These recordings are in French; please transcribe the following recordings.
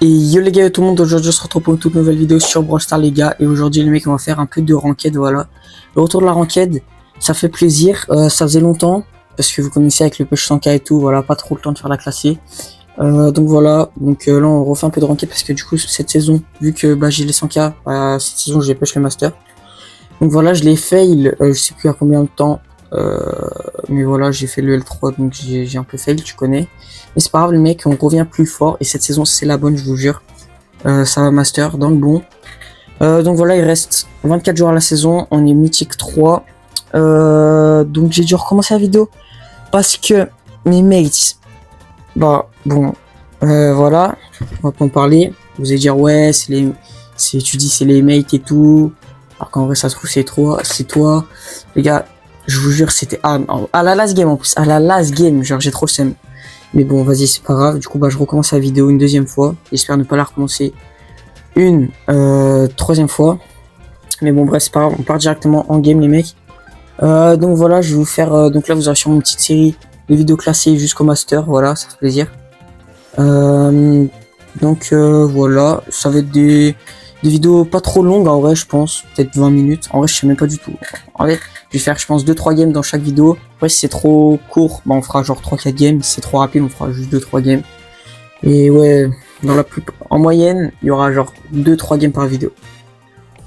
Et yo les gars, tout le monde, aujourd'hui on se retrouve pour une toute nouvelle vidéo sur Brawl Stars les gars. Et aujourd'hui les mecs on va faire un peu de ranked, voilà. Le retour de la ranked, ça fait plaisir, ça faisait longtemps. Parce que vous connaissez avec le push 100k et tout, voilà, pas trop le temps de faire la classée. Donc voilà, là on refait un peu de ranked parce que du coup cette saison, vu que bah, j'ai les 100k, cette saison j'ai push le master. Donc voilà, je l'ai fail, je sais plus à combien de temps. Mais voilà, j'ai fait le L3 donc j'ai un peu fail, tu connais. Mais c'est pas grave les mecs, on revient plus fort et cette saison c'est la bonne, je vous jure. Ça va master dans le bon. Donc voilà, il reste 24 jours à la saison, on est mythique 3. Donc j'ai dû recommencer la vidéo parce que mes mates, bah bon, voilà, on va pas en parler. Vous allez dire ouais, tu dis c'est les mates et tout, alors qu'en vrai ça se trouve c'est toi, les gars. Je vous jure, c'était à la last game en plus, à la last game, genre j'ai trop le seum. Mais bon, vas-y, c'est pas grave. Du coup, bah je recommence la vidéo une deuxième fois. J'espère ne pas la recommencer une troisième fois. Mais bon, bref, c'est pas grave. On part directement en game, les mecs. Donc voilà, je vais vous faire. Donc là, vous aurez sûrement une petite série de vidéos classées jusqu'au master. Voilà, ça fait plaisir. Donc voilà, ça va être des vidéos pas trop longues en vrai, je pense, peut-être 20 minutes. En vrai, je sais même pas du tout. En vrai, je vais faire, je pense, 2-3 games dans chaque vidéo. Après, si c'est trop court, bah, on fera genre 3-4 games. Si c'est trop rapide, on fera juste 2-3 games. Et ouais, en moyenne, il y aura genre 2-3 games par vidéo.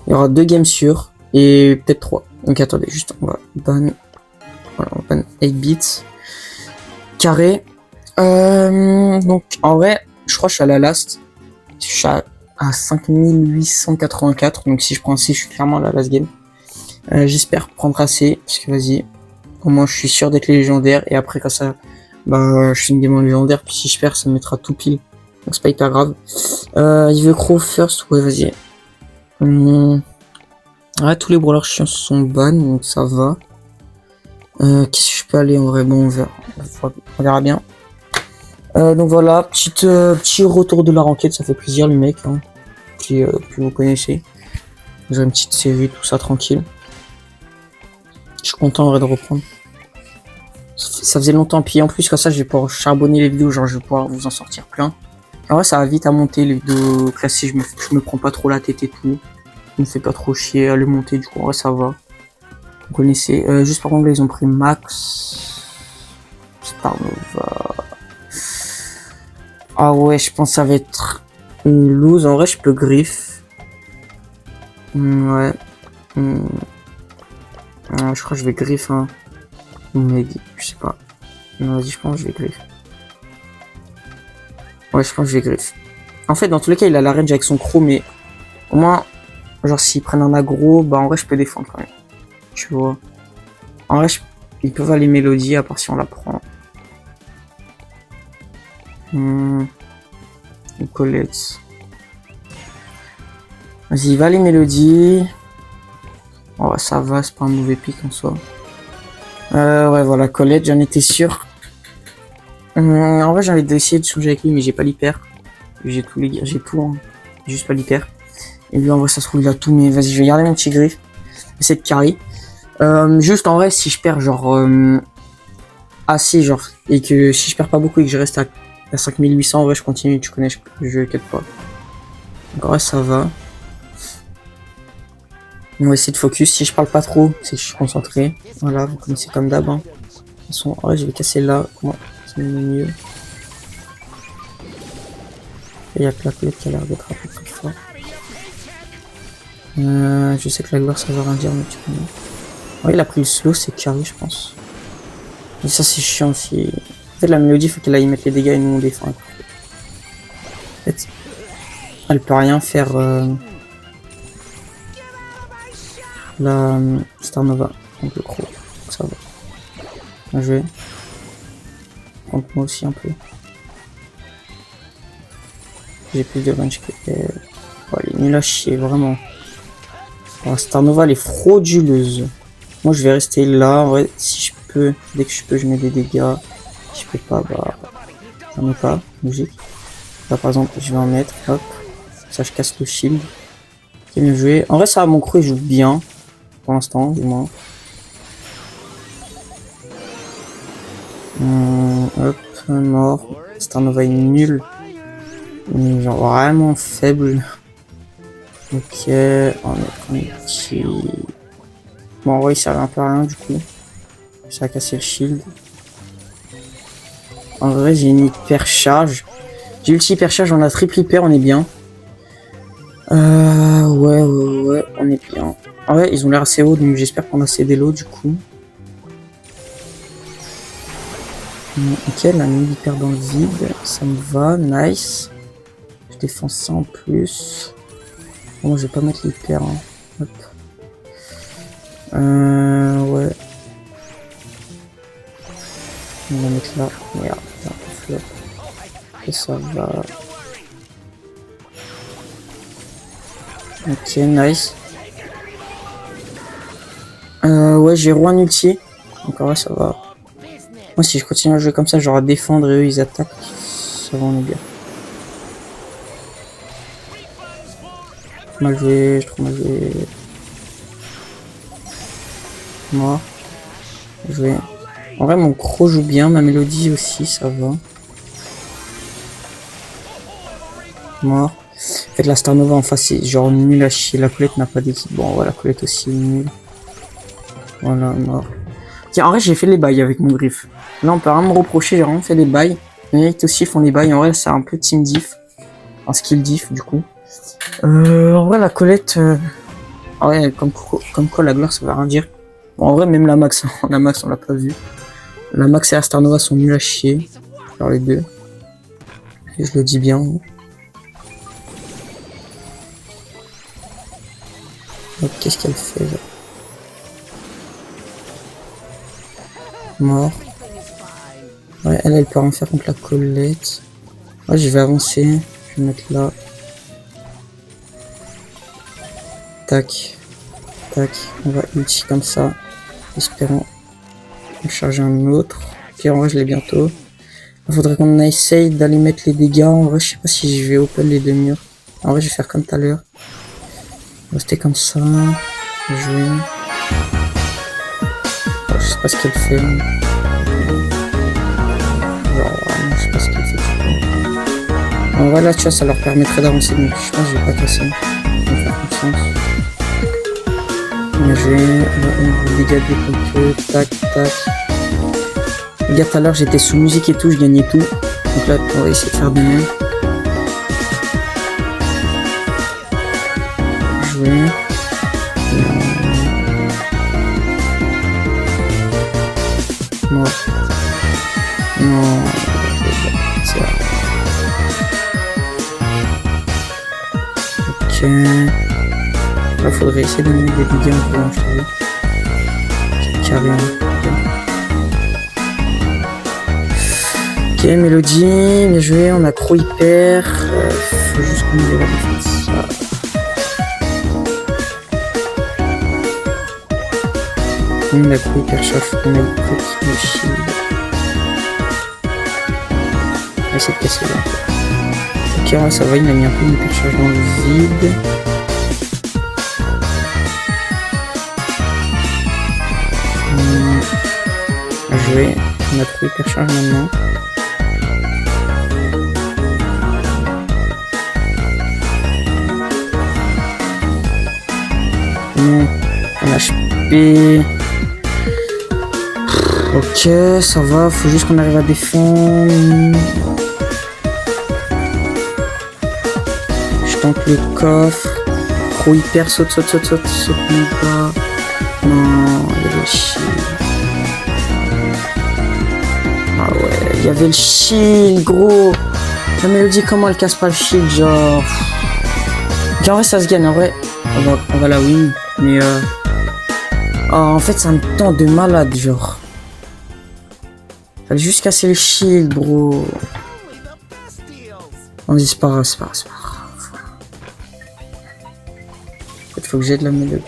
Il y aura 2 games sûrs et peut-être 3. Donc attendez, juste on va ban, voilà, on ban 8 bits carré. Donc en vrai, je crois que je suis à la last. Je suis à 5884, donc si je prends assez, je suis clairement à la last game. J'espère prendre assez, parce que vas-y, au moins je suis sûr d'être légendaire, et après quand ça, bah je suis une game en légendaire, puis si je perds, ça me mettra tout pile, donc c'est pas hyper grave. Il veut Crow first, ouais vas-y. Ouais, tous les brawlers chiants sont ban, donc ça va. Qu'est-ce que je peux aller en vrai, bon on verra bien. Donc voilà, petit retour de la ranked, ça fait plaisir les mecs, hein. Puis vous connaissez. Vous avez une petite série, tout ça tranquille. Je suis content en vrai de reprendre. Ça faisait longtemps, puis en plus comme ça je vais pouvoir charbonner les vidéos, genre je vais pouvoir vous en sortir plein. En vrai ça va vite à monter les vidéos classées, je me prends pas trop la tête et tout. Je me fais pas trop chier à les monter, du coup en vrai ça va. Vous connaissez. Juste par contre là ils ont pris Max. Star Nova. Ah ouais, je pense que ça va être une lose. En vrai, je peux griffe. Ouais. Je crois que je vais griffe, hein. Mais je sais pas. Non, vas-y, je pense que je vais griffe. Ouais, je pense que je vais griffe. En fait, dans tous les cas, il a la range avec son croc, mais au moins, genre, s'ils prennent un aggro, bah en vrai, je peux défendre quand même. Tu vois. En vrai, ils peuvent aller mélodie, à part si on la prend. Colette. Vas-y, va les mélodies. Oh, ça va, c'est pas un mauvais pic en soi. Ouais, voilà, Colette, j'en étais sûr. En vrai, j'ai envie d'essayer de changer avec lui, mais j'ai pas l'hyper. J'ai tout, les gars, j'ai tout, hein. J'ai juste pas l'hyper. Et lui, en vrai, ça se trouve, il a tout, mais vas-y, je vais garder mon petit griffe. Essayer de carry. Juste en vrai, si je perds, genre, assez, genre, et que si je perds pas beaucoup et que je reste à 5800, en vrai, je continue, tu connais, je cut pas. Donc, en vrai, ça va. On va essayer de focus. Si je parle pas trop, c'est que je suis concentré. Voilà, vous connaissez comme d'hab. Hein. De toute façon, ouais, je vais casser là. Comment c'est mieux. Il y a que la clé qui a l'air d'être un peu plus fort. Je sais que la gloire ça va rien dire, mais tu connais. Ouais, il a pris le slow, c'est carré, je pense. Et ça, c'est chiant aussi. En fait, la mélodie, il faut qu'elle aille mettre les dégâts et nous on défend. En fait, elle peut rien faire. La Star Nova, donc le croc, ça va. Bien joué. Contre moi aussi un peu. J'ai plus de range que elle. Oh, elle est nulle à chier, vraiment. Oh, Star Nova, elle est frauduleuse. Moi, je vais rester là. En vrai, si je peux, dès que je peux, je mets des dégâts. Si je peux pas, bah, j'en ai pas. Logique. Là, par exemple, je vais en mettre. Hop. Ça, je casse le shield. C'est bien joué. En vrai, ça, mon crew, il joue bien. Pour l'instant, du moins. Hop, mort. Star Nova est nul. Genre vraiment faible. Ok, on est petit. Bon, en vrai, il servait un peu à rien du coup. Ça a cassé le shield. En vrai, j'ai une hyper charge. J'ai ulti hyper charge, on a triple hyper, on est bien. Ouais, on est bien. Ah ouais, ils ont l'air assez haut, donc j'espère qu'on a assez d'élo du coup. Ok, la nuit hyper dans le vide, ça me va, nice. Je défends ça en plus. Bon, moi je vais pas mettre l'hyper. Hein. Hop. Ouais. On va mettre là. Merde, un peu flop. Et ça va. Ok, nice. Ouais, j'ai roi en ulti. Donc en vrai, ça va. Moi, si je continue à jouer comme ça, genre à défendre et eux ils attaquent, ça va, on est bien. Mal joué, je trouve mal joué. Moi, joué. En vrai, mon croc joue bien, ma mélodie aussi, ça va. Mort. En fait, la Star Nova en face, c'est genre nul à chier. La Colette n'a pas d'équipe. Bon, voilà, la Colette aussi est nulle. Voilà, mort. Tiens, en vrai, j'ai fait les bails avec mon griffe. Là, on peut rien me reprocher, j'ai vraiment fait les bails. Les mecs aussi font les bails. En vrai, c'est un peu team diff. Un skill diff, du coup. En vrai, la Colette. Ouais, comme quoi la gloire, ça veut rien dire. Bon, en vrai, même la Max, la Max, on l'a pas vu. La Max et la Star Nova sont nuls à chier. Genre les deux. Et je le dis bien. Donc, qu'est-ce qu'elle fait là? Mort. Ouais, elle peut en faire contre la Colette. Ouais, je vais avancer. Je vais mettre là. Tac. Tac. On va ulti comme ça. Espérons en charger un autre. Puis en vrai, je l'ai bientôt. Il faudrait qu'on essaye d'aller mettre les dégâts. En vrai, je sais pas si je vais open les deux murs. En vrai, je vais faire comme tout à l'heure. Rester comme ça. Jouer. Je sais pas ce qu'elle fait. Genre, vraiment, je sais pas ce qu'elle fait. En vrai, là, tu vois, ça leur permettrait d'avancer. Donc, je pense que je vais pas casser. Je vais faire confiance. Bien joué. On va dégager un peu. Tac, tac. Les gars, tout à l'heure, j'étais sous musique et tout. Je gagnais tout. Donc là, on va essayer de faire de même. Jouer. Non. Non. Ok. Là, faudrait essayer de mettre des dégâts un peu, je trouve. C'est carré. Ok, Mélodie, bien joué. On a Croc hyper. Faut juste qu'on ait la défense. On a Croc hyper chauffe. On a le Croc qui me shield. On va essayer de casser là. Ok, ouais, ça va, il a mis un peu d'hyper charge dans le vide. À jouer. On a trop hyper charge maintenant. En HP. Ok, ça va, faut juste qu'on arrive à défendre. Je tente le coffre. Trop hyper, saute pas. Non, il y avait le shield. Ah ouais, il y avait le shield, gros. La Mélodie, comment elle casse pas le shield, genre. En vrai, ça se gagne, en vrai. On va la win, mais oh, en fait, ça me tente de malade, genre. Fallait juste casser le shield, bro. On dit c'est pas grave. En fait, faut que j'aide la Mélodie.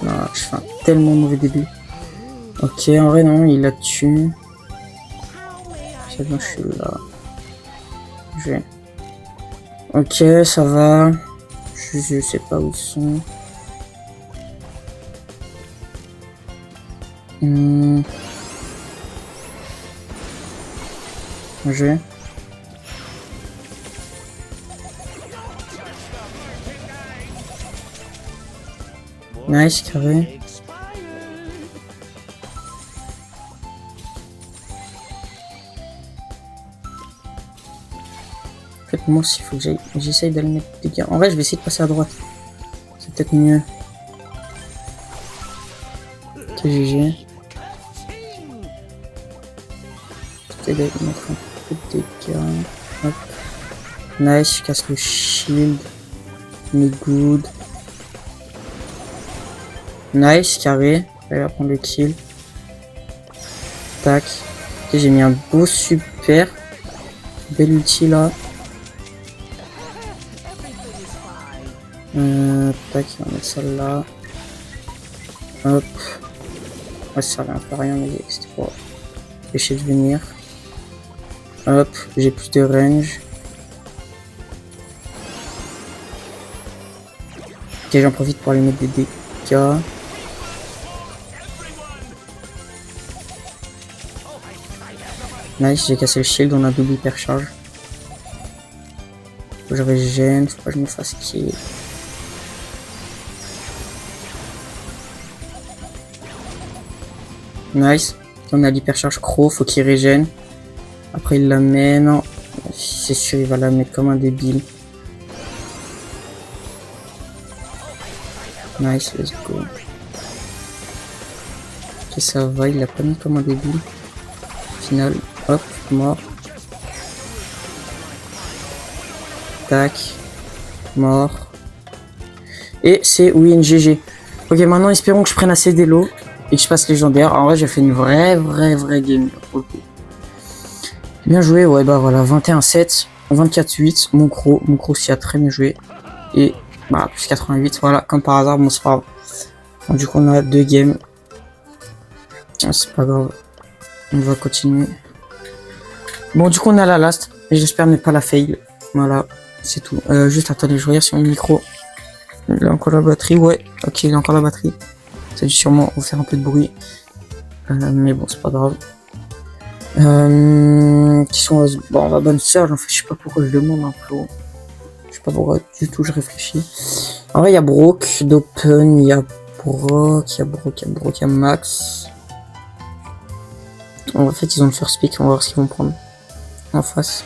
Non, je fais un tellement mauvais début. Ok, en vrai, non, il l'a tué. C'est bon, je suis là. Je vais. Ok, ça va. Je sais pas où ils sont. Jeu. Nice, carré. En fait, moi aussi, il faut que j'essaye d'aller mettre des dégâts. En vrai, je vais essayer de passer à droite. C'est peut-être mieux. Ok, GG. Peut-être d'aller mettre un peu de dégâts. Hop. Nice, je casse le shield. Mais good. Nice, carré. Je vais prendre le kill. Tac. Ok, j'ai mis un beau super. Belle ulti là. Tac, on va mettre celle-là. Hop. Ouais, ça servait un peu à rien, mais c'était pour empêcher de venir. Hop, j'ai plus de range. Ok, j'en profite pour aller mettre des dégâts. Nice, j'ai cassé le shield, on a double hypercharge. Faut que je régène, faut pas que je me fasse kill. Nice, on a l'hypercharge Crow, faut qu'il régène. Après il la met, non, c'est sûr il va la mettre comme un débile. Nice, let's go. Ok, ça va, il l'a pas mis comme un débile. Au final, hop, mort. Tac, mort. Et c'est win, GG. Ok, maintenant espérons que je prenne assez d'élo et que je passe légendaire. En vrai, j'ai fait une vraie game pour le coup. Bien joué, ouais, bah voilà, 21-7, 24-8, mon croc aussi a très bien joué. Et bah, plus 88, voilà, comme par hasard, bon, c'est pas grave. Bon, du coup, on a 2 games. C'est pas grave, on va continuer. Bon, du coup, on a la last, et j'espère ne pas la fail. Voilà, c'est tout. Juste attendez, je regarde sur mon micro. Il a encore la batterie, ouais, ok, il a encore la batterie. Ça a dû sûrement vous faire un peu de bruit. Mais bon, c'est pas grave. Qui sont bon, on va bonne sœur, en fait, je sais pas pourquoi je demande un peu. Je sais pas pourquoi du tout je réfléchis. En vrai, il y a Brock d'Open, il y a Brock, il y a Max. En fait, ils ont le first pick, on va voir ce qu'ils vont prendre en face.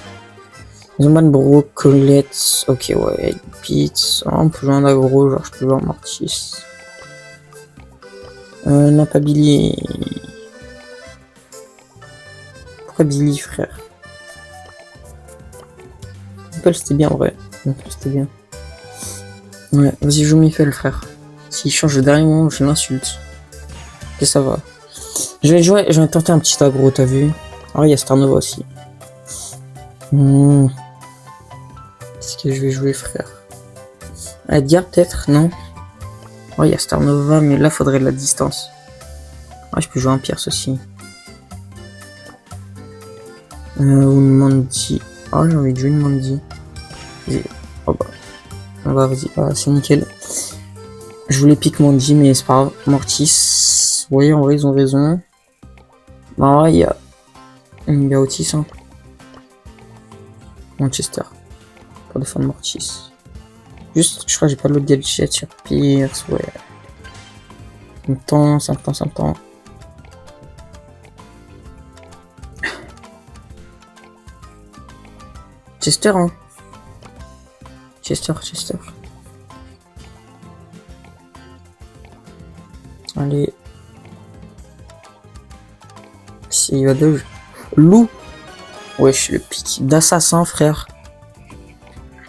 Ils ont ban Brock, Colette, ok, ouais, Pete. On peut jouer en aggro, genre je peux jouer en Mortis. Non, pas Billy. Pourquoi Billy, frère? Apple c'était bien en vrai. Apple c'était bien. Ouais, vas-y, joue Miffel, frère. S'il change le dernier moment, je l'insulte. Ok, ça va. Je vais tenter un petit aggro, t'as vu? Ah, il y a Starnova aussi. Qu'est-ce que je vais jouer, frère? Edgar, peut-être? Non? Ouais, il y a Starnova, mais là, faudrait de la distance. Ah, je peux jouer un Pierce aussi. Ou une Mandy. Ah, j'ai envie de jouer une Mandy. Oh bah. On va, vas-y. Ah, c'est nickel. Je voulais pick Mandy, mais c'est pas grave. Mortis. Oui, en vrai, ils ont raison. Bah, il y a Otis, hein. Manchester. Pour défendre Mortis. Juste, je crois que j'ai pas l'autre gadget sur Pierce, ouais. Ça me tend. Chester, hein. Chester. Allez. Si, il va de... Loup. Wesh, le pic d'assassin, frère.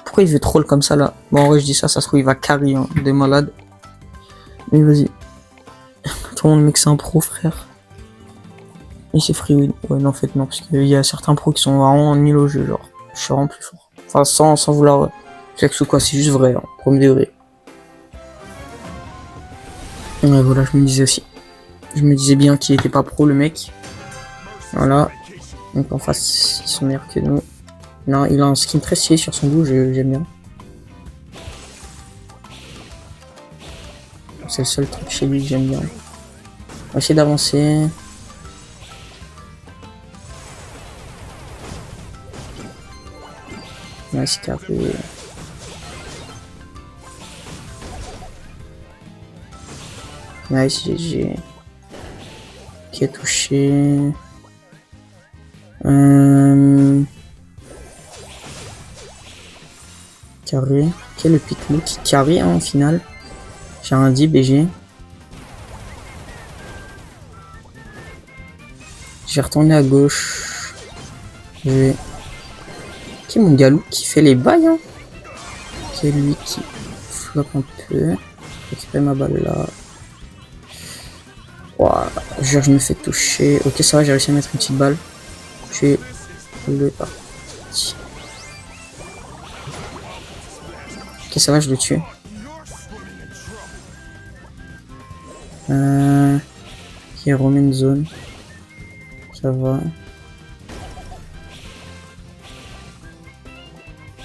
Pourquoi il veut troll comme ça, là? Bon, en vrai, je dis ça se trouve, il va carry, hein, des malades. Mais vas-y. Tout le monde, mec, c'est un pro, frère. Et c'est free win. Ouais, non, en fait, non, parce qu'il y a certains pros qui sont vraiment nuls au jeu, genre. Je suis vraiment plus fort. Enfin, sans vouloir flex ou quoi, c'est juste vrai, hein, premier degré. Ouais, voilà, je me disais aussi. Je me disais bien qu'il était pas pro, le mec. Voilà. Donc en face, ils sont meilleurs que nous. Non, il a un skin très stylé sur son dos, j'aime bien. C'est le seul truc chez lui que j'aime bien. va essayer d'avancer. Nice carré. Nice GG. Qui a touché. Carré. Quel est le Pitlou qui carré hein, en finale. J'ai rien dit BG. Je vais retourner à gauche. Je vais... Qui est mon galou qui fait les bails hein. Qui est lui qui floppe un peu. Récupérer ma balle là. Wow. Genre je me fais toucher. Ok ça va j'ai réussi à mettre une petite balle. Je vais le parti. Ok ça va je le tue. Qui remet une zone. Ça va.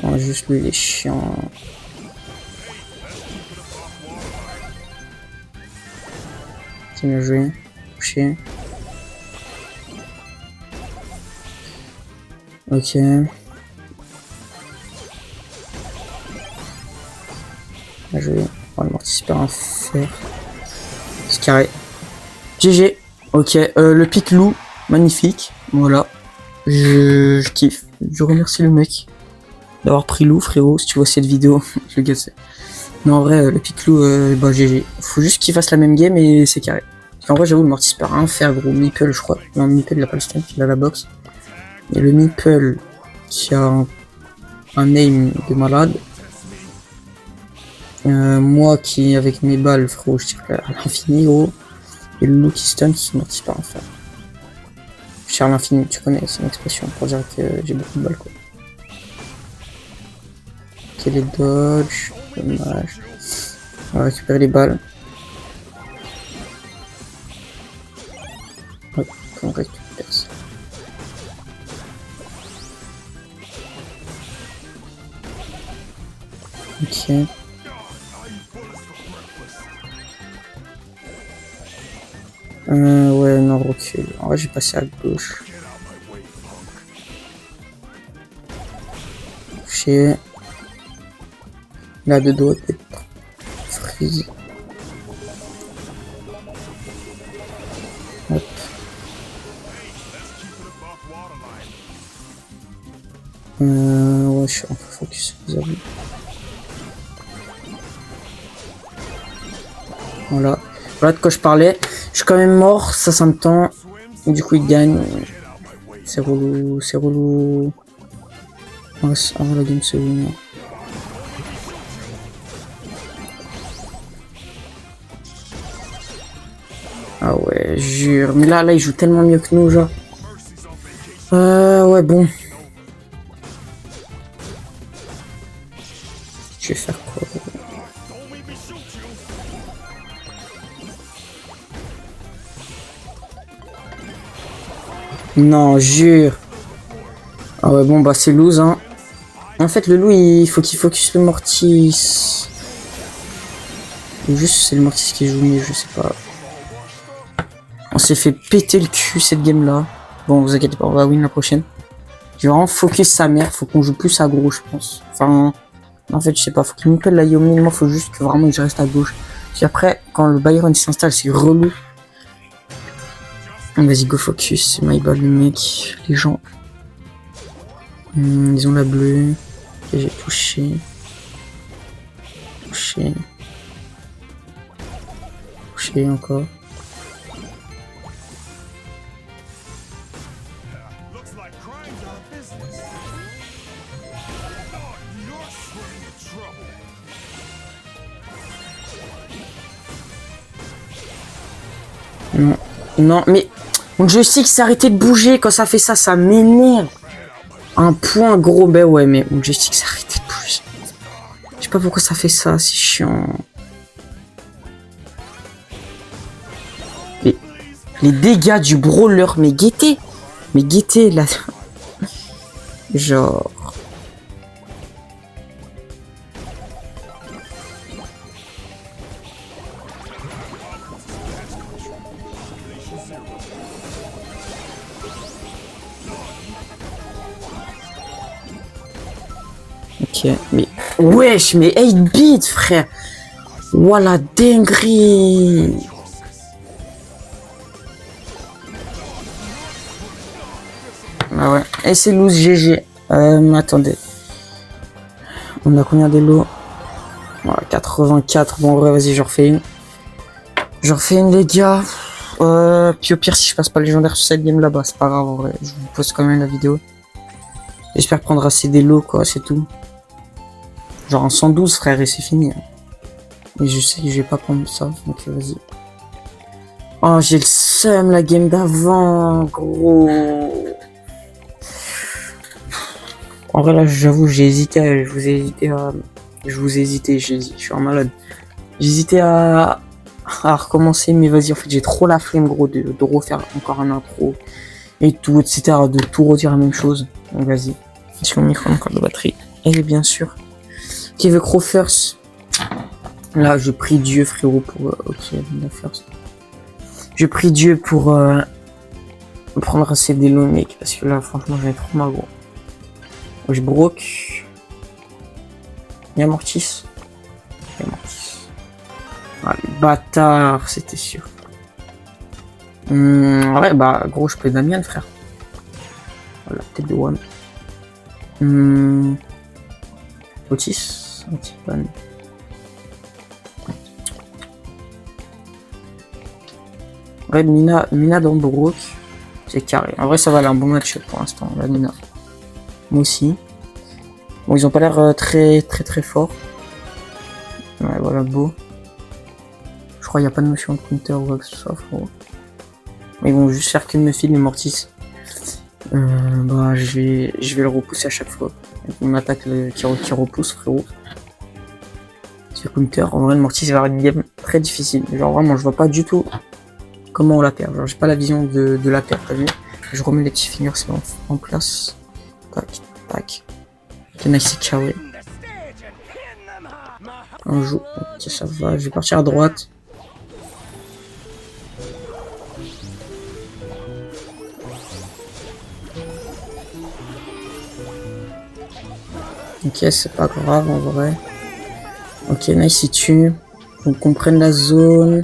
Oh, juste lui il est chiant. C'est bien joué. Touché. Ok. Bien joué. Oh, le mortier super un fer. C'est carré. GG. Ok. Le Pitlou. Magnifique. Voilà. Je kiffe. Je remercie le mec d'avoir pris loup, frérot. Si tu vois cette vidéo, je le gasse. Non, en vrai, le Pitlou, bah GG. Faut juste qu'il fasse la même game et c'est carré. Parce qu'en vrai, j'avoue, le mortier super un fer, gros. Meeple, je crois. Non, Meeple, il a pas le stun, il a la box. Et le Meeple qui a un aim de malade. Moi qui, avec mes balles, frérot, je tire à l'infini, gros. Et le loup qui stun, c'est mortier super un fer. Je tire à l'infini, tu connais, c'est une expression pour dire que j'ai beaucoup de balles, quoi. Ok, les dodge, dommage. On va récupérer les balles. Hop, on récupère ça. Ok. Ouais, non, recule. En vrai, j'ai passé à gauche. Touché. Là, de dos, peut-être. Freeze. Hop. Ouais, je suis un peu focus, vous avez. Voilà. Voilà de quoi je parlais. Je suis quand même mort, ça me tend. Du coup, il gagne. C'est relou, c'est relou. Oh, la game se win. Ah ouais, jure. Mais là, il joue tellement mieux que nous, genre. Ouais, bon. Je vais faire quoi? Non, jure. Ah ouais, bon, bah c'est lose, hein. En fait, le loup, il faut qu'il focus le Mortis. Ou juste c'est le Mortis qui joue mieux, je sais pas. On s'est fait péter le cul cette game là. Bon, vous inquiétez pas, on va win la prochaine. Je vais vraiment focus sa mère, faut qu'on joue plus à gauche, je pense. Enfin, en fait, je sais pas, faut qu'il me pèle la au minimum, faut juste que vraiment je reste à gauche. Puis après, quand le Byron s'installe, c'est relou. Vas-y, go focus, c'est my ball, le mec, les gens. Ils ont la bleue. Et j'ai touché. Touché. Touché encore. Non, non, mais mon joystick s'est arrêté de bouger quand ça fait ça, ça m'énerve. Un point gros, ben ouais, mais mon joystick s'est arrêté de bouger. Je sais pas pourquoi ça fait ça, c'est chiant. Les dégâts du brawler, mais guettez là. Genre. Ok, mais... Wesh, mais 8 bits, frère. Voilà, dinguerie. Ah ouais. Et c'est loose GG. Attendez. On a combien d'élo? Voilà, 84. Bon, ouais, vas-y, j'en refais une. J'en refais une, les gars. Puis au pire, si je passe pas légendaire sur cette game là-bas, c'est pas grave, en vrai. Je vous poste quand même la vidéo. J'espère prendre assez d'élo, quoi, c'est tout. Genre en 112, frère, et c'est fini. Et je sais que je vais pas prendre ça, donc vas-y. Oh, j'ai le seum, la game d'avant, gros. En vrai, là, j'avoue, j'ai hésité, je vous ai hésité, je suis en malade. J'ai hésité à recommencer, mais vas-y, en fait, j'ai trop la flemme, gros, de refaire encore un intro et tout, etc., de tout redire la même chose. Donc, vas-y. Est-ce que mon micro a encore de batterie? Et bien sûr. Qui veut Crow first? Là, je prie Dieu, frérot, pour... ok, la first. Je prie Dieu pour prendre assez d'élo, mec, parce que là, franchement, j'en ai trop mal, gros. Je broke. Il y a Mortis. Il y a Mortis. Ah, le bâtard, c'était sûr. Ouais, bah, gros, je peux Damien, frère. Voilà, tête de one. Otis. Antipan. Ouais, Mina dans Brook. C'est carré. En vrai, ça va aller un bon match pour l'instant, la Mina. Moi aussi. Bon, ils ont pas l'air très forts. Ouais, voilà, beau. Je crois qu'il n'y a pas de notion de counter ou quoi que ce soit, frérot. Mais ils vont juste faire que me filer les Mortis. Bah, je vais le repousser à chaque fois. On attaque qui repousse, frérot. C'est counter. En vrai, le Mortis va avoir une game très difficile. Genre, vraiment, je vois pas du tout comment on la perd. Genre, j'ai pas la vision de la perdre, t'as vu? Je remets les petits fingers en place. Tac, tac. Ok, nice, c'est carré. On joue. Ok, ça va. Je vais partir à droite. Ok, c'est pas grave en vrai. Ok, nice, il tue. Donc on prenne la zone.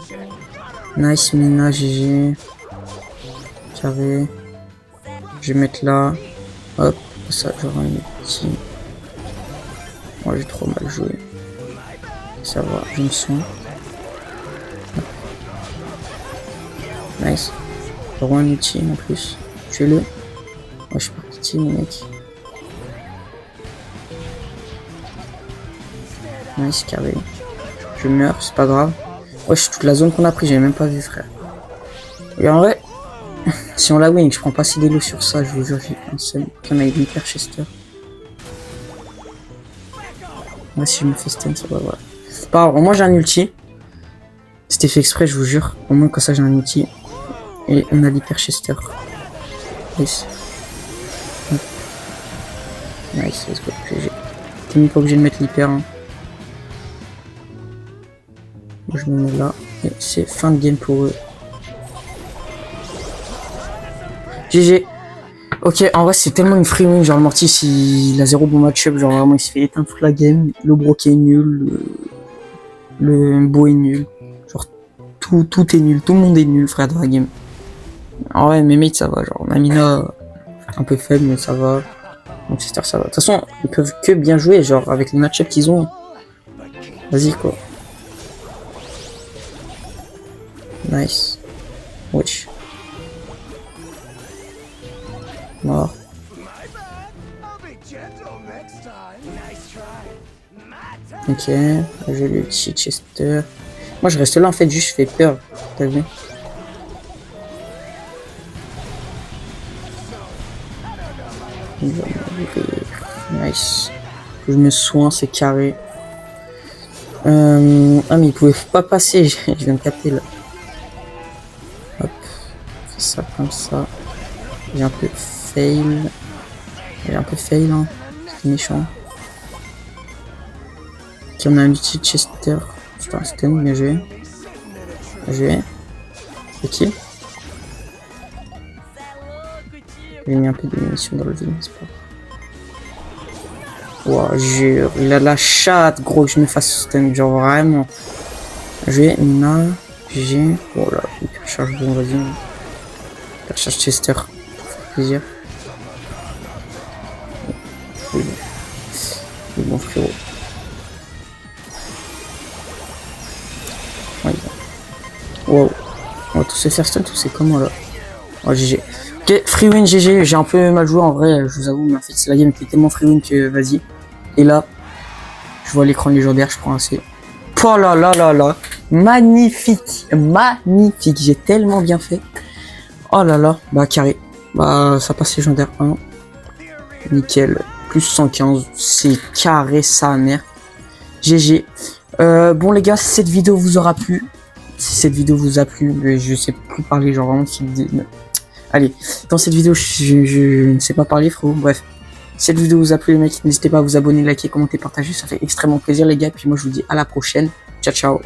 Nice, Mina, GG. Carré. Je vais mettre là. Hop, ça, j'aurai un petit. Moi, j'ai trop mal joué. Ça va, je me sens. Nice. J'aurai un outil en plus. Tuez-le. Moi, je suis parti, mon mec. Nice, carré. Je meurs, c'est pas grave. Wesh, toute la zone qu'on a pris, j'ai même pas vu, frère. Et en vrai, si on la win, je prends pas si d'élo sur ça, je vous jure, j'ai un seul. On a hyper Chester. Moi, si je me fais stun, ça va, voilà. Pas grave, au moins j'ai un ulti. C'était fait exprès, je vous jure. Au moins, comme ça, j'ai un ulti. Et on a l'hyper Chester. Nice. Nice, let's go. GG. T'es même pas obligé de mettre l'hyper. Hein. Moi, je me mets là. Et c'est fin de game pour eux. GG. Ok, en vrai, c'est tellement une free win. Genre, le Mortis, il a zéro bon match-up. Genre, vraiment, il se fait éteindre toute la game. Le Brock est nul. Le Beau est nul. Genre, tout est nul. Tout le monde est nul, frère, dans la game. En vrai, mes mates, ça va. Genre, Namina, un peu faible, mais ça va. Donc, Chester, ça va. De toute façon, ils peuvent que bien jouer. Genre, avec les match-up qu'ils ont. Vas-y, quoi. Nice. Wesh. Mort. Ok, je lui cheat Chester. Moi je reste là en fait, juste je fais peur. T'as vu? Il va mourir. Nice. Je me soigne, c'est carré. Ah mais il pouvait pas passer, je viens de capter là. Hop. Fais ça comme ça. J'ai un peu fail. J'ai un peu fail hein. C'est méchant. Ok, on a un outil de Chester. C'est un stun, bien joué. Bien joué. Ok. J'ai mis un peu de munitions dans le vide, c'est pas. Ouah, jure, il a la chatte, gros, que je me fasse stun, genre vraiment. Je vais, Nina, GG. Oh là, hyper charge, bon, vas-y. La charge Chester, ça fait plaisir. Oui, bon. Oui, bon, frérot. Ouais, bon. Wow. On va tous se faire stun, tous c'est comment là? Oh, GG. Ok, free win, GG. J'ai un peu mal joué en vrai, je vous avoue, mais en fait, la game était tellement free win que vas-y. Et là, je vois l'écran légendaire, je prends un C. Oh là là là là. Magnifique. Magnifique. J'ai tellement bien fait. Oh là là. Bah, carré. Bah, ça passe légendaire 1. Nickel. Plus 115. C'est carré, sa mère. GG. Bon, les gars, si cette vidéo vous aura plu. Si cette vidéo vous a plu, mais je sais plus parler, genre vraiment. Allez, dans cette vidéo, je ne sais pas parler, frérot. Bref. Si cette vidéo vous a plu, les mecs, n'hésitez pas à vous abonner, liker, commenter, partager. Ça fait extrêmement plaisir, les gars. Puis moi, je vous dis à la prochaine. Ciao, ciao.